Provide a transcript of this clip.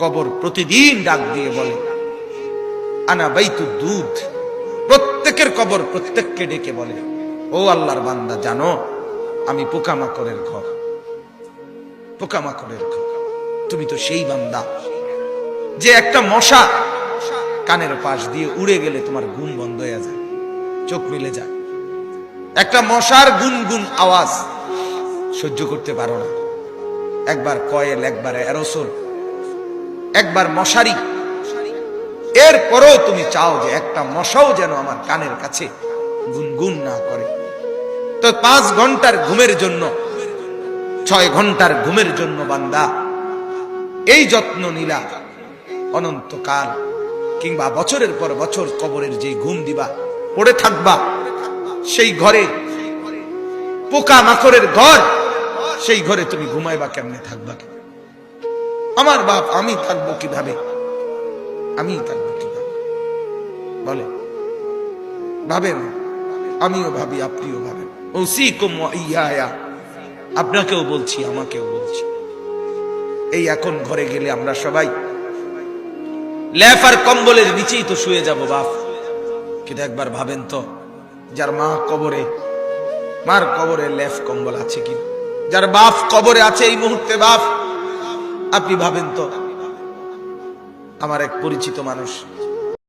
কবর প্রতিদিন ডাক দিয়ে বলে আনা বাইতু দুধ। প্রত্যেকের কবর প্রত্যেককে ডেকে বলে, ও আল্লাহর বান্দা, জানো আমি পোকামাকড়ের ঘর, পোকামাকড়ের ঘর। তুমি তো সেই বান্দা যে একটা মশা কানের পাশ দিয়ে উড়ে গেলে তোমার ঘুম বন্ধ হয়ে যায়, চোখ মিলে যায়। একটা মশার গুনগুন আওয়াজ সহ্য করতে পারো না। একবার কয়েল, একবার অ্যারোসোল, একবার মশারি, এরপরও তুমি চাও যে একটা মশাও যেন আমার কানের কাছে গুনগুন না করে। তো 5 ঘন্টার ঘুমের জন্য, 6 ঘন্টার ঘুমের জন্য বান্দা এই যত্ন নিলা, অনন্তকাল কিংবা বছরের পর বছর কবরের যে ঘুম দিবা, পড়ে থাকবা সেই ঘরে, পোকা মাকড়ের ঘর, সেই ঘরে তুমি ঘুমাইবা কেমনে, থাকবা কেমনে? আমার বাপ, আমি থাকবো কিভাবে? আমি থাকবো কিভাবে বলে? ভাবেন, আমিও ভাবি, আপনিও ভাবেন। ওসিকুম ওয়া ইয়া, আপনাকেও বলছি, আমাকেও বলছি। এই এখন ঘরে গেলে আমরা সবাই লেফ আর কম্বলের নিচেই তো শুয়ে যাব বাপ। কিন্তু একবার ভাবেন তো, যার মা কবরে, মার কবরে লেফ কম্বল আছে কি? যার বাপ কবরে আছে এই মুহূর্তে, বাপ আপনি ভাবেন তো। আমার এক পরিচিত মানুষ